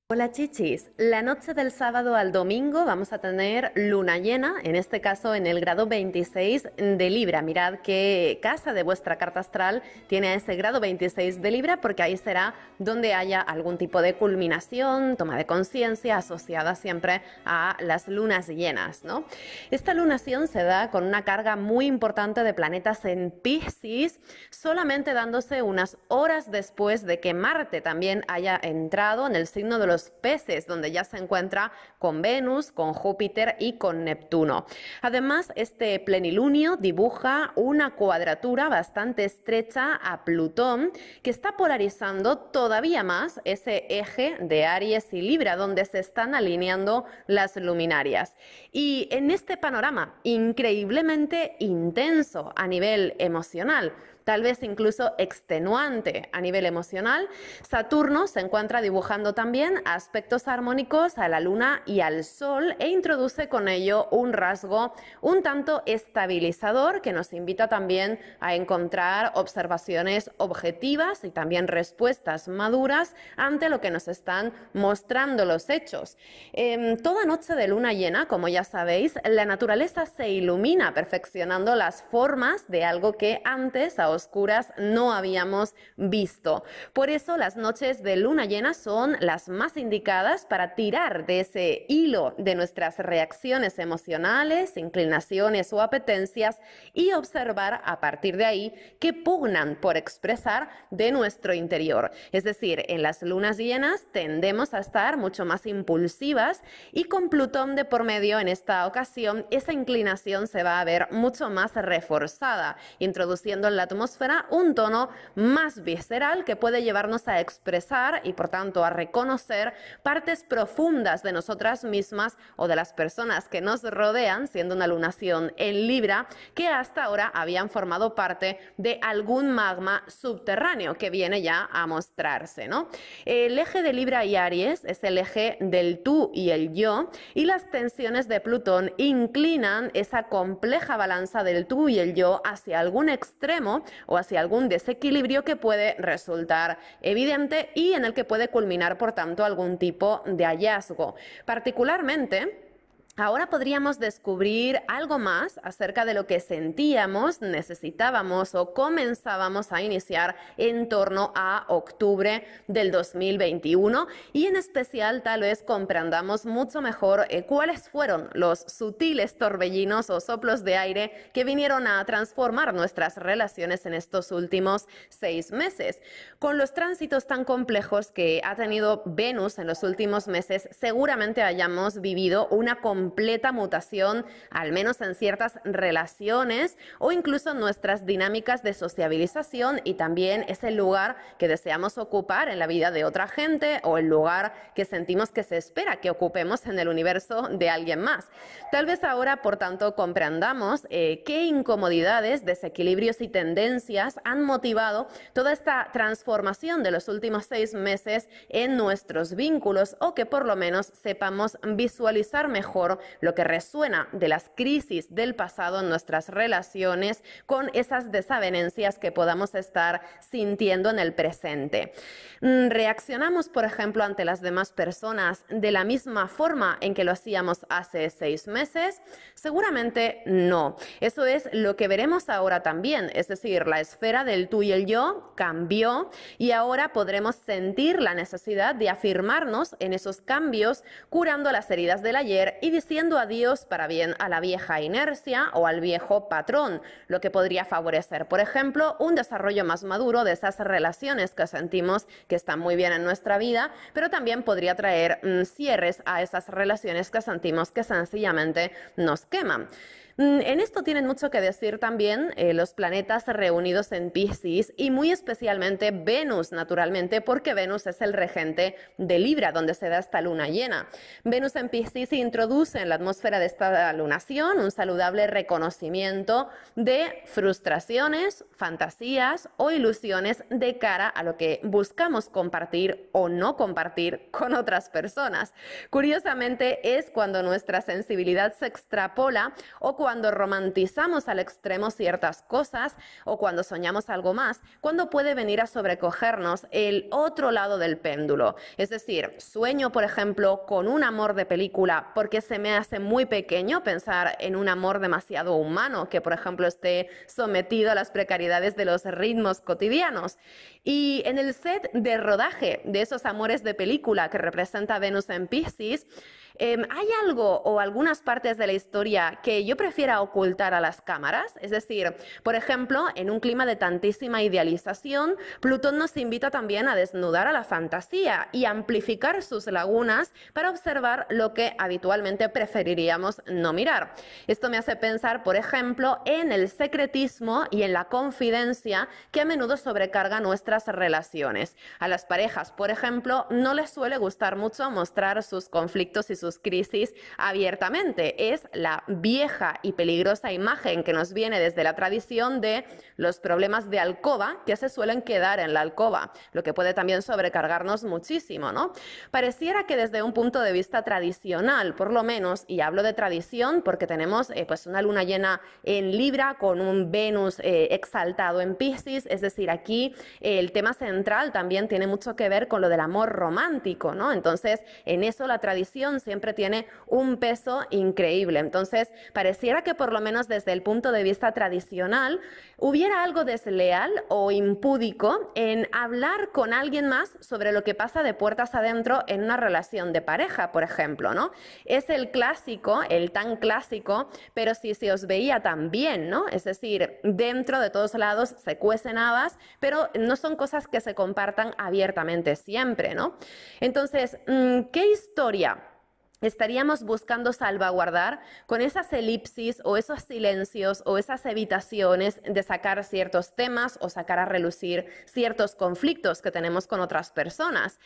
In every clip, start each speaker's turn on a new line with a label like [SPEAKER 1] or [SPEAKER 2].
[SPEAKER 1] Hola chichis, la noche del sábado al domingo vamos a tener luna llena, en este caso en el grado 26 de Libra. Mirad qué casa de vuestra carta astral tiene ese grado 26 de Libra, porque ahí será donde haya algún tipo de culminación, toma de conciencia asociada siempre a las lunas llenas, ¿no? Esta lunación se da con una carga muy importante de planetas en Piscis, solamente dándose unas horas después de que Marte también haya entrado en el signo de los Peces, donde ya se encuentra con Venus, con Júpiter y con Neptuno. Además, este plenilunio dibuja una cuadratura bastante estrecha a Plutón, que está polarizando todavía más ese eje de Aries y Libra, donde se están alineando las luminarias. Y en este panorama increíblemente intenso a nivel emocional, tal vez incluso extenuante a nivel emocional, Saturno se encuentra dibujando también aspectos armónicos a la Luna y al Sol e introduce con ello un rasgo un tanto estabilizador que nos invita también a encontrar observaciones objetivas y también respuestas maduras ante lo que nos están mostrando los hechos. Toda noche de luna llena, como ya sabéis, la naturaleza se ilumina perfeccionando las formas de algo que antes a oscuras no habíamos visto. Por eso las noches de luna llena son las más indicadas para tirar de ese hilo de nuestras reacciones emocionales, inclinaciones o apetencias y observar a partir de ahí qué pugnan por expresar de nuestro interior. Es decir, en las lunas llenas tendemos a estar mucho más impulsivas y con Plutón de por medio en esta ocasión esa inclinación se va a ver mucho más reforzada, introduciendo en la atmósfera un tono más visceral que puede llevarnos a expresar y por tanto a reconocer partes profundas de nosotras mismas o de las personas que nos rodean, siendo una lunación en Libra, que hasta ahora habían formado parte de algún magma subterráneo que viene ya a mostrarse, ¿no? El eje de Libra y Aries es el eje del tú y el yo, y las tensiones de Plutón inclinan esa compleja balanza del tú y el yo hacia algún extremo o hacia algún desequilibrio que puede resultar evidente y en el que puede culminar, por tanto, algún tipo de hallazgo. Particularmente, ahora podríamos descubrir algo más acerca de lo que sentíamos, necesitábamos o comenzábamos a iniciar en torno a octubre del 2021 y en especial tal vez comprendamos mucho mejor cuáles fueron los sutiles torbellinos o soplos de aire que vinieron a transformar nuestras relaciones en estos últimos 6 meses. Con los tránsitos tan complejos que ha tenido Venus en los últimos meses, seguramente hayamos vivido una completa mutación, al menos en ciertas relaciones o incluso en nuestras dinámicas de sociabilización, y también es el lugar que deseamos ocupar en la vida de otra gente o el lugar que sentimos que se espera que ocupemos en el universo de alguien más. Tal vez ahora, por tanto, comprendamos qué incomodidades, desequilibrios y tendencias han motivado toda esta transformación de los últimos 6 meses en nuestros vínculos, o que por lo menos sepamos visualizar mejor lo que resuena de las crisis del pasado en nuestras relaciones con esas desavenencias que podamos estar sintiendo en el presente. ¿Reaccionamos, por ejemplo, ante las demás personas de la misma forma en que lo hacíamos hace 6 meses? Seguramente no. Eso es lo que veremos ahora también, es decir, la esfera del tú y el yo cambió y ahora podremos sentir la necesidad de afirmarnos en esos cambios, curando las heridas del ayer y diciendo adiós para bien a la vieja inercia o al viejo patrón, lo que podría favorecer, por ejemplo, un desarrollo más maduro de esas relaciones que sentimos que están muy bien en nuestra vida, pero también podría traer cierres a esas relaciones que sentimos que sencillamente nos queman. En esto tienen mucho que decir también los planetas reunidos en Piscis y muy especialmente Venus, naturalmente, porque Venus es el regente de Libra, donde se da esta luna llena. Venus en Piscis introduce produce en la atmósfera de esta lunación un saludable reconocimiento de frustraciones, fantasías o ilusiones de cara a lo que buscamos compartir o no compartir con otras personas. Curiosamente, es cuando nuestra sensibilidad se extrapola o cuando romantizamos al extremo ciertas cosas o cuando soñamos algo más, cuando puede venir a sobrecogernos el otro lado del péndulo. Es decir, sueño, por ejemplo, con un amor de película porque se me hace muy pequeño pensar en un amor demasiado humano que, por ejemplo, esté sometido a las precariedades de los ritmos cotidianos. Y en el set de rodaje de esos amores de película que representa Venus en Piscis, ¿hay algo o algunas partes de la historia que yo prefiera ocultar a las cámaras? Es decir, por ejemplo, en un clima de tantísima idealización, Plutón nos invita también a desnudar a la fantasía y amplificar sus lagunas para observar lo que habitualmente preferiríamos no mirar. Esto me hace pensar, por ejemplo, en el secretismo y en la confidencia que a menudo sobrecarga nuestras relaciones. A las parejas, por ejemplo, no les suele gustar mucho mostrar sus conflictos y sus crisis abiertamente. Es la vieja y peligrosa imagen que nos viene desde la tradición de los problemas de alcoba que se suelen quedar en la alcoba, lo que puede también sobrecargarnos muchísimo, ¿no? Pareciera que desde un punto de vista tradicional, por lo menos, y hablo de tradición porque tenemos pues una luna llena en Libra con un Venus exaltado en Piscis, es decir, aquí el tema central también tiene mucho que ver con lo del amor romántico, ¿no? Entonces, en eso la tradición siempre tiene un peso increíble. Entonces, pareciera que por lo menos desde el punto de vista tradicional hubiera algo desleal o impúdico en hablar con alguien más sobre lo que pasa de puertas adentro en una relación de pareja, por ejemplo, ¿no? Es el clásico, el tan clásico, pero si se os veía tan bien, ¿no? Es decir, dentro de todos lados se cuecen habas, pero no son cosas que se compartan abiertamente siempre, ¿no? Entonces, ¿qué historia estaríamos buscando salvaguardar con esas elipsis o esos silencios o esas evitaciones de sacar ciertos temas o sacar a relucir ciertos conflictos que tenemos con otras personas?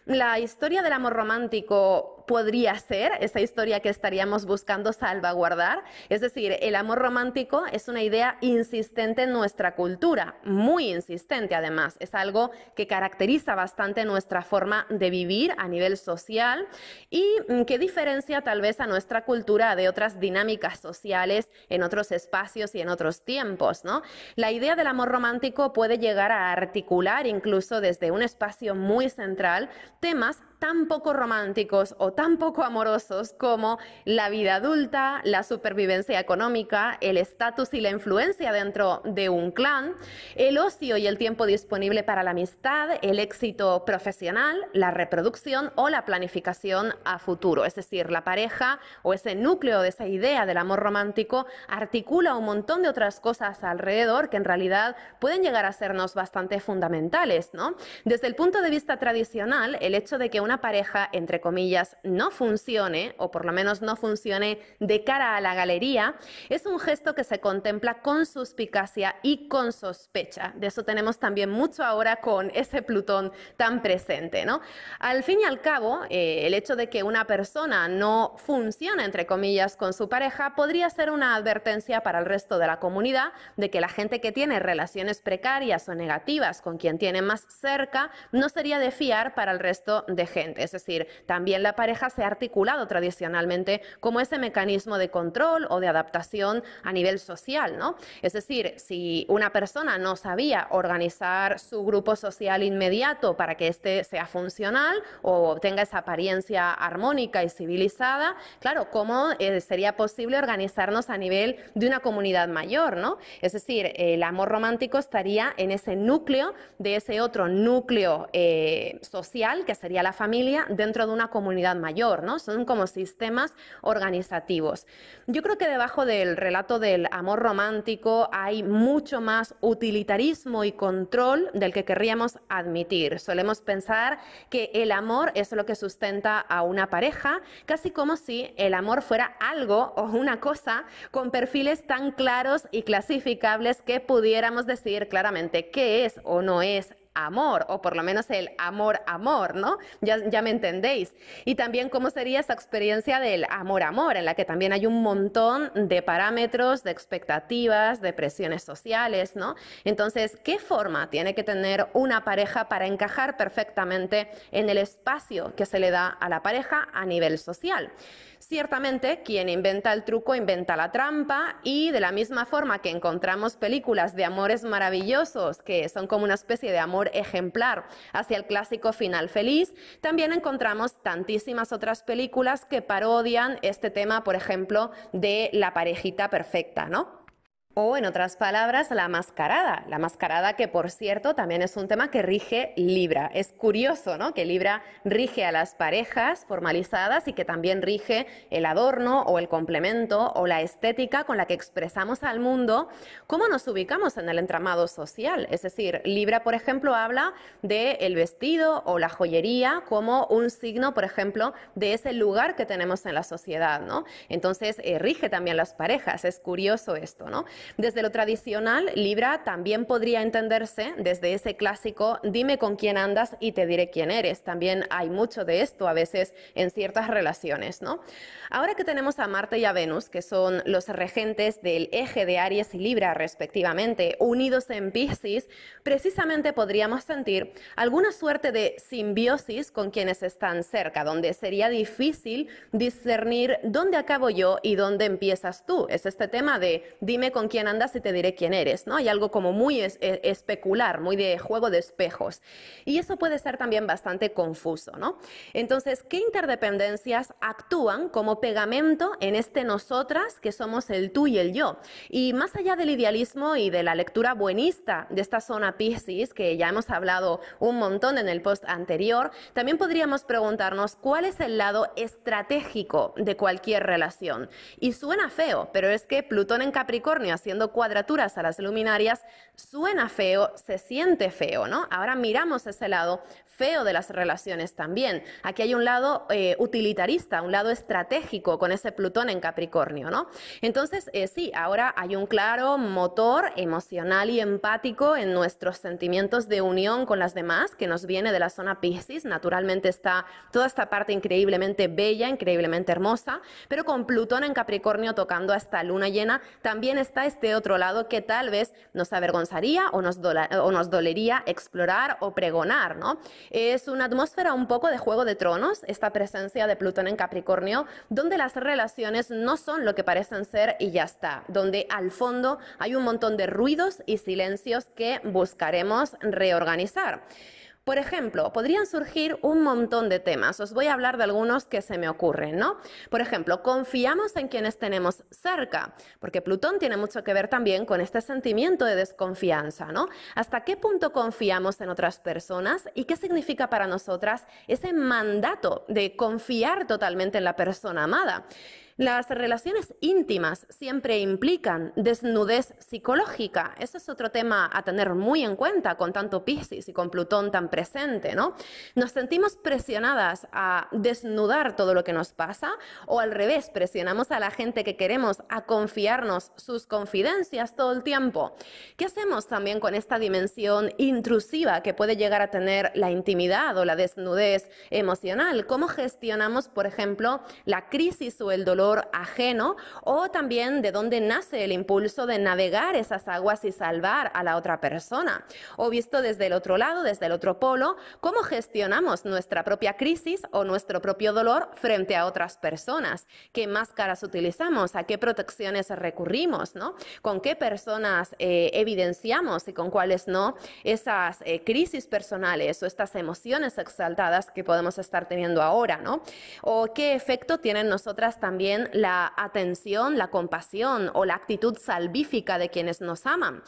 [SPEAKER 1] La historia del amor romántico podría ser esa historia que estaríamos buscando salvaguardar. Es decir, el amor romántico es una idea insistente en nuestra cultura, muy insistente además. Es algo que caracteriza bastante nuestra forma de vivir a nivel social y que diferencia tal vez a nuestra cultura de otras dinámicas sociales en otros espacios y en otros tiempos, ¿no? La idea del amor romántico puede llegar a articular incluso desde un espacio muy central temas tan poco románticos o tan poco amorosos como la vida adulta, la supervivencia económica, el estatus y la influencia dentro de un clan, el ocio y el tiempo disponible para la amistad, el éxito profesional, la reproducción o la planificación a futuro. Es decir, la pareja o ese núcleo de esa idea del amor romántico articula un montón de otras cosas alrededor que en realidad pueden llegar a sernos bastante fundamentales, ¿no? Desde el punto de vista tradicional, el hecho de que una pareja, entre comillas, no funcione, o por lo menos no funcione de cara a la galería, es un gesto que se contempla con suspicacia y con sospecha. De eso tenemos también mucho ahora con ese Plutón tan presente, ¿no? Al fin y al cabo, el hecho de que una persona no funcione, entre comillas, con su pareja, podría ser una advertencia para el resto de la comunidad de que la gente que tiene relaciones precarias o negativas con quien tiene más cerca no sería de fiar para el resto de gente. Es decir, también la pareja se ha articulado tradicionalmente como ese mecanismo de control o de adaptación a nivel social, ¿no? Es decir, si una persona no sabía organizar su grupo social inmediato para que éste sea funcional o tenga esa apariencia armónica y civilizada, claro, ¿cómo sería posible organizarnos a nivel de una comunidad mayor, ¿no? Es decir, el amor romántico estaría en ese núcleo de ese otro núcleo social que sería la familia dentro de una comunidad mayor, ¿no? Son como sistemas organizativos. Yo creo que debajo del relato del amor romántico hay mucho más utilitarismo y control del que querríamos admitir. Solemos pensar que el amor es lo que sustenta a una pareja, casi como si el amor fuera algo o una cosa con perfiles tan claros y clasificables que pudiéramos decir claramente qué es o no es amor, o por lo menos el amor-amor, ¿no? Ya me entendéis. Y también cómo sería esa experiencia del amor-amor, en la que también hay un montón de parámetros, de expectativas, de presiones sociales, ¿no? Entonces, ¿qué forma tiene que tener una pareja para encajar perfectamente en el espacio que se le da a la pareja a nivel social? Ciertamente, quien inventa el truco inventa la trampa, y de la misma forma que encontramos películas de amores maravillosos que son como una especie de amor ejemplar hacia el clásico final feliz, también encontramos tantísimas otras películas que parodian este tema, por ejemplo, de la parejita perfecta, ¿no? O, en otras palabras, la mascarada. La mascarada, que por cierto también es un tema que rige Libra. Es curioso, ¿no?, que Libra rige a las parejas formalizadas y que también rige el adorno o el complemento o la estética con la que expresamos al mundo cómo nos ubicamos en el entramado social. Es decir, Libra, por ejemplo, habla del vestido o la joyería como un signo, por ejemplo, de ese lugar que tenemos en la sociedad, ¿no? Entonces, rige también las parejas. Es curioso esto, ¿no? Desde lo tradicional, Libra también podría entenderse desde ese clásico dime con quién andas y te diré quién eres. También hay mucho de esto a veces en ciertas relaciones, ¿no? Ahora que tenemos a Marte y a Venus, que son los regentes del eje de Aries y Libra respectivamente, unidos en Piscis, precisamente podríamos sentir alguna suerte de simbiosis con quienes están cerca, donde sería difícil discernir dónde acabo yo y dónde empiezas tú. Es este tema de dime con quién andas y te diré quién eres, ¿no? Hay algo como muy especular, muy de juego de espejos. Y eso puede ser también bastante confuso, ¿no? Entonces, ¿qué interdependencias actúan como pegamento en este nosotras que somos el tú y el yo? Y más allá del idealismo y de la lectura buenista de esta zona Piscis, que ya hemos hablado un montón en el post anterior, también podríamos preguntarnos cuál es el lado estratégico de cualquier relación. Y suena feo, pero es que Plutón en Capricornio haciendo cuadraturas a las luminarias suena feo, se siente feo, ¿no? Ahora miramos ese lado feo de las relaciones también. Aquí hay un lado utilitarista, un lado estratégico con ese Plutón en Capricornio, ¿no? Entonces, sí, ahora hay un claro motor emocional y empático en nuestros sentimientos de unión con las demás, que nos viene de la zona Piscis. Naturalmente está toda esta parte increíblemente bella, increíblemente hermosa, pero con Plutón en Capricornio tocando a esta luna llena, también está este otro lado que tal vez nos avergonzaría o nos dolería explorar o pregonar, ¿no? Es una atmósfera un poco de Juego de Tronos, esta presencia de Plutón en Capricornio, donde las relaciones no son lo que parecen ser y ya está, donde al fondo hay un montón de ruidos y silencios que buscaremos reorganizar. Por ejemplo, podrían surgir un montón de temas. Os voy a hablar de algunos que se me ocurren, ¿no? Por ejemplo, confiamos en quienes tenemos cerca, porque Plutón tiene mucho que ver también con este sentimiento de desconfianza, ¿no? ¿Hasta qué punto confiamos en otras personas y qué significa para nosotras ese mandato de confiar totalmente en la persona amada? Las relaciones íntimas siempre implican desnudez psicológica. Ese es otro tema a tener muy en cuenta con tanto Piscis y con Plutón tan presente, ¿no? ¿Nos sentimos presionadas a desnudar todo lo que nos pasa? ¿O al revés, presionamos a la gente que queremos a confiarnos sus confidencias todo el tiempo? ¿Qué hacemos también con esta dimensión intrusiva que puede llegar a tener la intimidad o la desnudez emocional? ¿Cómo gestionamos, por ejemplo, la crisis o el dolor ajeno, o también de dónde nace el impulso de navegar esas aguas y salvar a la otra persona? O visto desde el otro lado, desde el otro polo, ¿cómo gestionamos nuestra propia crisis o nuestro propio dolor frente a otras personas? ¿Qué máscaras utilizamos? ¿A qué protecciones recurrimos, ¿no? ¿Con qué personas evidenciamos y con cuáles no esas crisis personales o estas emociones exaltadas que podemos estar teniendo ahora, ¿no? ¿O qué efecto tienen nosotras también la atención, la compasión o la actitud salvífica de quienes nos aman?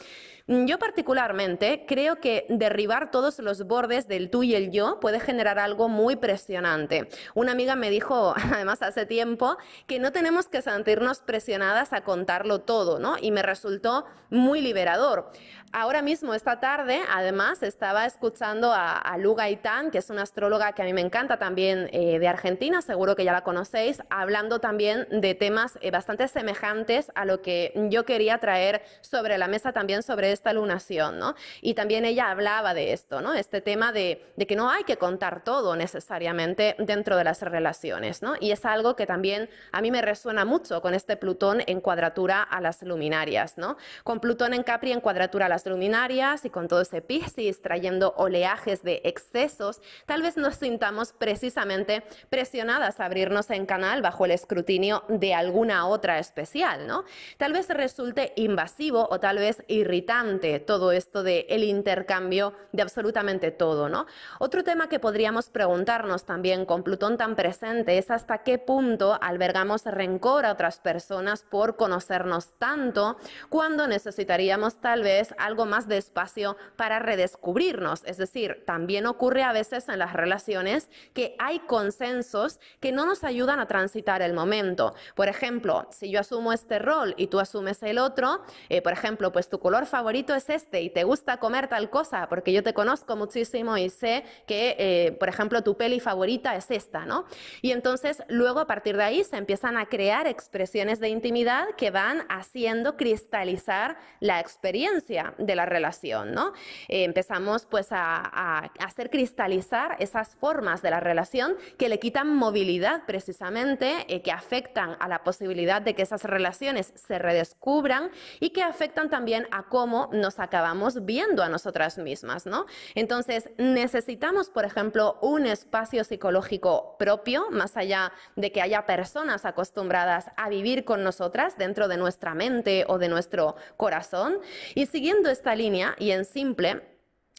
[SPEAKER 1] Yo particularmente creo que derribar todos los bordes del tú y el yo puede generar algo muy presionante. Una amiga me dijo, además hace tiempo, que no tenemos que sentirnos presionadas a contarlo todo, ¿no? Y me resultó muy liberador. Ahora mismo, esta tarde, además, estaba escuchando a Lu Gaitán, que es una astróloga que a mí me encanta también, de Argentina, seguro que ya la conocéis, hablando también también de temas bastante semejantes a lo que yo quería traer sobre la mesa también sobre esta lunación, ¿no? Y también ella hablaba de esto, ¿no? Este tema de que no hay que contar todo necesariamente dentro de las relaciones, ¿no? Y es algo que también a mí me resuena mucho con este Plutón en cuadratura a las luminarias, ¿no? Con Plutón en Capri en cuadratura a las luminarias y con todo ese Piscis trayendo oleajes de excesos, tal vez nos sintamos precisamente presionadas a abrirnos en canal bajo el escrutinio de alguna otra especial, ¿no? Tal vez resulte invasivo o tal vez irritante todo esto del intercambio de absolutamente todo, ¿no? Otro tema que podríamos preguntarnos también con Plutón tan presente es hasta qué punto albergamos rencor a otras personas por conocernos tanto cuando necesitaríamos tal vez algo más de espacio para redescubrirnos. Es decir, también ocurre a veces en las relaciones que hay consensos que no nos ayudan a transitar el momento. Por ejemplo, si yo asumo este rol y tú asumes el otro, por ejemplo, pues tu color favorito es este y te gusta comer tal cosa porque yo te conozco muchísimo y sé que, por ejemplo, tu peli favorita es esta, ¿no? Y entonces luego a partir de ahí se empiezan a crear expresiones de intimidad que van haciendo cristalizar la experiencia de la relación, ¿no? Empezamos pues a hacer cristalizar esas formas de la relación que le quitan movilidad precisamente, que afectan a la posibilidad de que esas relaciones se redescubran y que afectan también a cómo nos acabamos viendo a nosotras mismas, ¿no? Entonces necesitamos, por ejemplo, un espacio psicológico propio, más allá de que haya personas acostumbradas a vivir con nosotras dentro de nuestra mente o de nuestro corazón. Y siguiendo esta línea y en simple,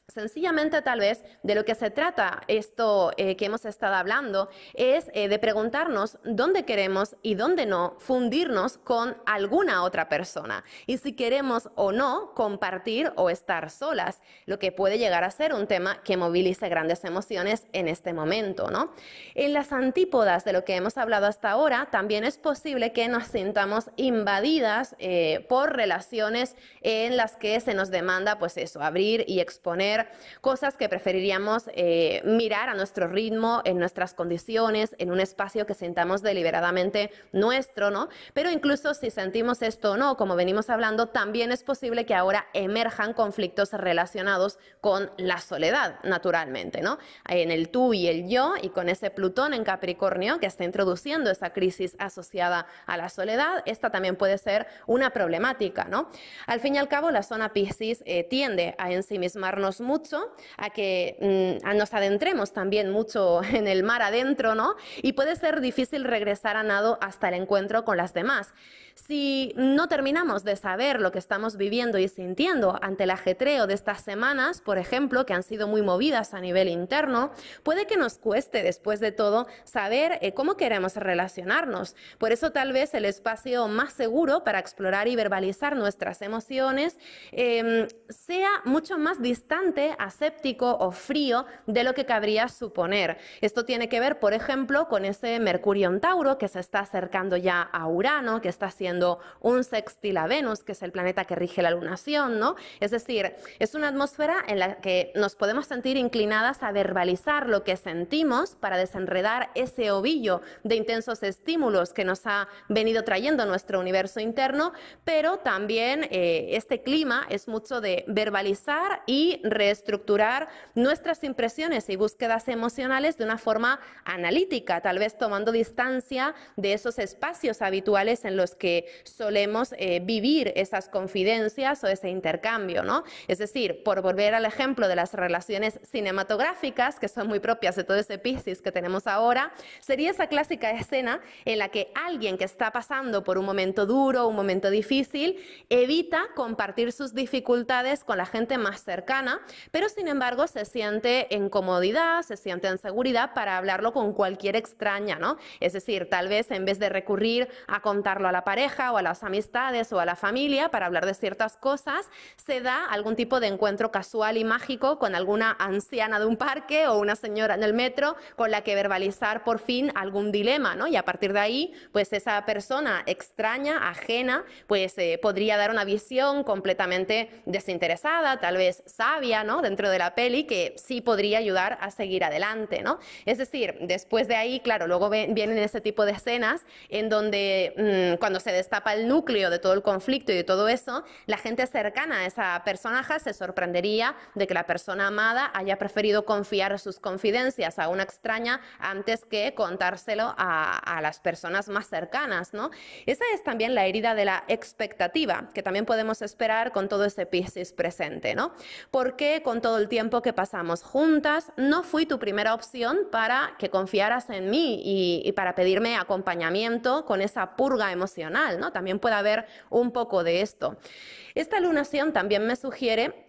[SPEAKER 1] sencillamente tal vez de lo que se trata esto que hemos estado hablando es de preguntarnos dónde queremos y dónde no fundirnos con alguna otra persona y si queremos o no compartir o estar solas, lo que puede llegar a ser un tema que movilice grandes emociones en este momento, ¿no? En las antípodas de lo que hemos hablado hasta ahora también es posible que nos sintamos invadidas por relaciones en las que se nos demanda pues eso, abrir y exponer cosas que preferiríamos mirar a nuestro ritmo, en nuestras condiciones, en un espacio que sintamos deliberadamente nuestro, ¿no? Pero incluso si sentimos esto o no, como venimos hablando, también es posible que ahora emerjan conflictos relacionados con la soledad, naturalmente, ¿no? En el tú y el yo, y con ese Plutón en Capricornio que está introduciendo esa crisis asociada a la soledad, esta también puede ser una problemática, ¿no? Al fin y al cabo, la zona Piscis tiende a ensimismarnos mucho, a que nos adentremos también mucho en el mar adentro, ¿no? Y puede ser difícil regresar a nado hasta el encuentro con las demás. Si no terminamos de saber lo que estamos viviendo y sintiendo ante el ajetreo de estas semanas, por ejemplo, que han sido muy movidas a nivel interno, puede que nos cueste después de todo saber cómo queremos relacionarnos. Por eso tal vez el espacio más seguro para explorar y verbalizar nuestras emociones sea mucho más distante, aséptico o frío de lo que cabría suponer. Esto tiene que ver, por ejemplo, con ese Mercurio en Tauro que se está acercando ya a Urano, que está haciendo un sextil a Venus, que es el planeta que rige la lunación, ¿no? Es decir, es una atmósfera en la que nos podemos sentir inclinadas a verbalizar lo que sentimos para desenredar ese ovillo de intensos estímulos que nos ha venido trayendo nuestro universo interno, pero también este clima es mucho de verbalizar y reestructurar nuestras impresiones y búsquedas emocionales de una forma analítica, tal vez tomando distancia de esos espacios habituales en los que solemos vivir esas confidencias o ese intercambio, ¿no? Es decir, por volver al ejemplo de las relaciones cinematográficas, que son muy propias de todo ese Piscis que tenemos ahora, sería esa clásica escena en la que alguien que está pasando por un momento duro, un momento difícil, evita compartir sus dificultades con la gente más cercana, pero sin embargo se siente en comodidad, se siente en seguridad para hablarlo con cualquier extraña, ¿no? Es decir, tal vez en vez de recurrir a contarlo a la pareja o a las amistades o a la familia para hablar de ciertas cosas, se da algún tipo de encuentro casual y mágico con alguna anciana de un parque o una señora en el metro con la que verbalizar por fin algún dilema, ¿no? Y a partir de ahí, pues esa persona extraña, ajena, pues podría dar una visión completamente desinteresada, tal vez sabia, ¿no?, dentro de la peli que sí podría ayudar a seguir adelante, ¿no? Es decir, después de ahí, claro, luego vienen ese tipo de escenas en donde cuando se destapa el núcleo de todo el conflicto y de todo eso, la gente cercana a esa personaje se sorprendería de que la persona amada haya preferido confiar sus confidencias a una extraña antes que contárselo a las personas más cercanas, ¿no? Esa es también la herida de la expectativa, que también podemos esperar con todo ese Piscis presente, ¿no? Porque con todo el tiempo que pasamos juntas, no fui tu primera opción para que confiaras en mí y para pedirme acompañamiento con esa purga emocional, ¿no? También puede haber un poco de esto. Esta lunación también me sugiere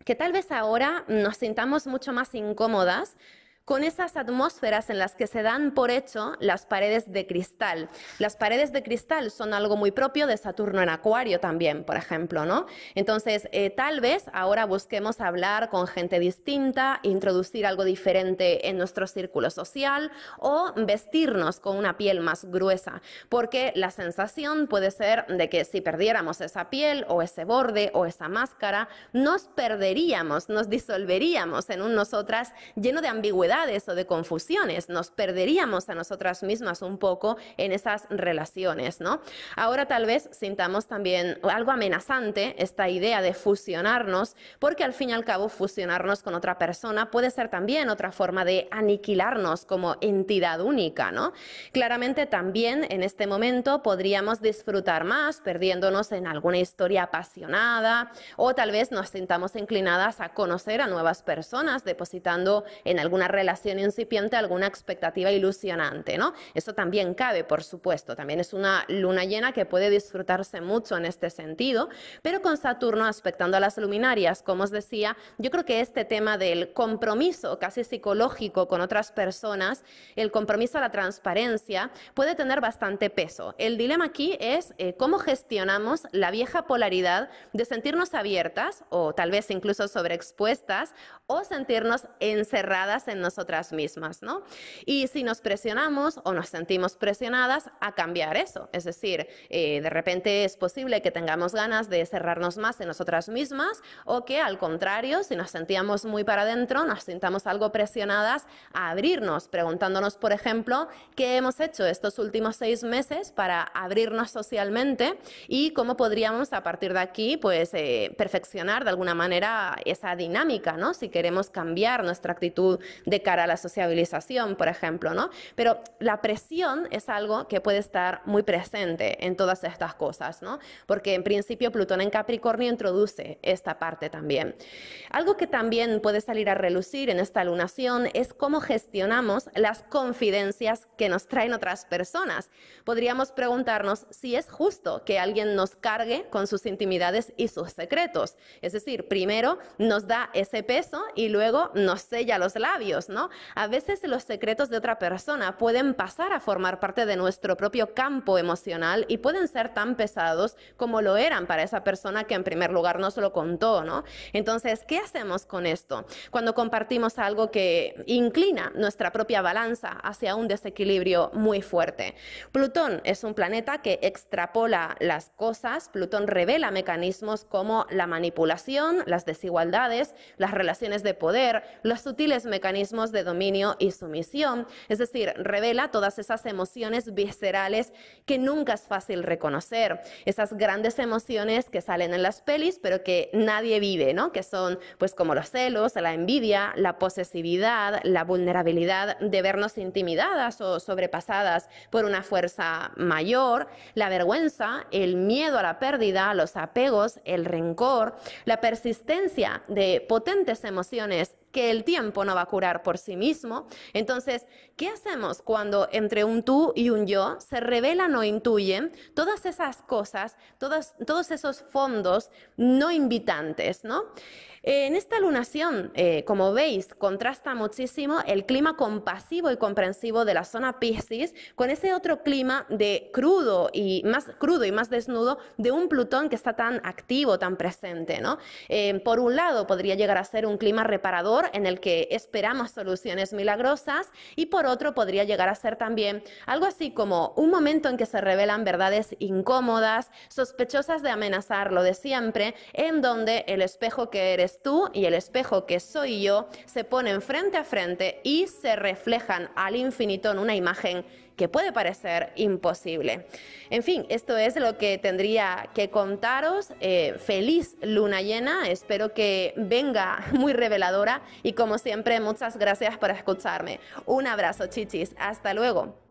[SPEAKER 1] que tal vez ahora nos sintamos mucho más incómodas con esas atmósferas en las que se dan por hecho las paredes de cristal. Las paredes de cristal son algo muy propio de Saturno en Acuario también, por ejemplo, ¿no? Entonces, tal vez ahora busquemos hablar con gente distinta, introducir algo diferente en nuestro círculo social o vestirnos con una piel más gruesa, porque la sensación puede ser de que si perdiéramos esa piel o ese borde o esa máscara, nos perderíamos, nos disolveríamos en un nosotras lleno de ambigüedad o de confusiones, nos perderíamos a nosotras mismas un poco en esas relaciones, ¿no? Ahora tal vez sintamos también algo amenazante esta idea de fusionarnos, porque al fin y al cabo fusionarnos con otra persona puede ser también otra forma de aniquilarnos como entidad única, ¿no? Claramente también en este momento podríamos disfrutar más perdiéndonos en alguna historia apasionada o tal vez nos sintamos inclinadas a conocer a nuevas personas depositando en alguna relación incipiente alguna expectativa ilusionante, ¿no? Eso también cabe, por supuesto. También es una luna llena que puede disfrutarse mucho en este sentido, pero con Saturno aspectando a las luminarias, como os decía, yo creo que este tema del compromiso casi psicológico con otras personas, el compromiso a la transparencia, puede tener bastante peso. El dilema aquí es cómo gestionamos la vieja polaridad de sentirnos abiertas o tal vez incluso sobreexpuestas o sentirnos encerradas en nosotras mismas, ¿no? Y si nos presionamos o nos sentimos presionadas a cambiar eso, es decir, de repente es posible que tengamos ganas de cerrarnos más en nosotras mismas o que al contrario, si nos sentíamos muy para adentro, nos sintamos algo presionadas a abrirnos, preguntándonos, por ejemplo, qué hemos hecho estos últimos 6 meses para abrirnos socialmente y cómo podríamos a partir de aquí, pues, perfeccionar de alguna manera esa dinámica, ¿no? Si queremos cambiar nuestra actitud de cara a la sociabilización, por ejemplo, ¿no? Pero la presión es algo que puede estar muy presente en todas estas cosas, ¿no? Porque en principio Plutón en Capricornio introduce esta parte también. Algo que también puede salir a relucir en esta lunación es cómo gestionamos las confidencias que nos traen otras personas. Podríamos preguntarnos si es justo que alguien nos cargue con sus intimidades y sus secretos. Es decir, primero nos da ese peso y luego nos sella los labios, ¿no? A veces los secretos de otra persona pueden pasar a formar parte de nuestro propio campo emocional y pueden ser tan pesados como lo eran para esa persona que en primer lugar nos lo contó, ¿no? Entonces, ¿qué hacemos con esto? Cuando compartimos algo que inclina nuestra propia balanza hacia un desequilibrio muy fuerte. Plutón es un planeta que extrapola las cosas. Plutón revela mecanismos como la manipulación, las desigualdades, las relaciones de poder, los sutiles mecanismos de dominio y sumisión. Es decir, revela todas esas emociones viscerales que nunca es fácil reconocer. Esas grandes emociones que salen en las pelis, pero que nadie vive, ¿no? Que son, pues, como los celos, la envidia, la posesividad, la vulnerabilidad de vernos intimidadas o sobrepasadas por una fuerza mayor, la vergüenza, el miedo a la pérdida, los apegos, el rencor, la persistencia de potentes emociones que el tiempo no va a curar por sí mismo. Entonces, ¿qué hacemos cuando entre un tú y un yo se revelan o intuyen todas esas cosas, todos esos fondos no invitantes, ¿no? En esta lunación, como veis, contrasta muchísimo el clima compasivo y comprensivo de la zona Piscis con ese otro clima de crudo y más desnudo de un Plutón que está tan activo, tan presente, ¿no? Por un lado, podría llegar a ser un clima reparador en el que esperamos soluciones milagrosas y por otro podría llegar a ser también algo así como un momento en que se revelan verdades incómodas, sospechosas de amenazar lo de siempre, en donde el espejo que eres eres tú y el espejo que soy yo se ponen frente a frente y se reflejan al infinito en una imagen que puede parecer imposible. En fin, esto es lo que tendría que contaros. Feliz luna llena, espero que venga muy reveladora y como siempre muchas gracias por escucharme. Un abrazo, chichis, hasta luego.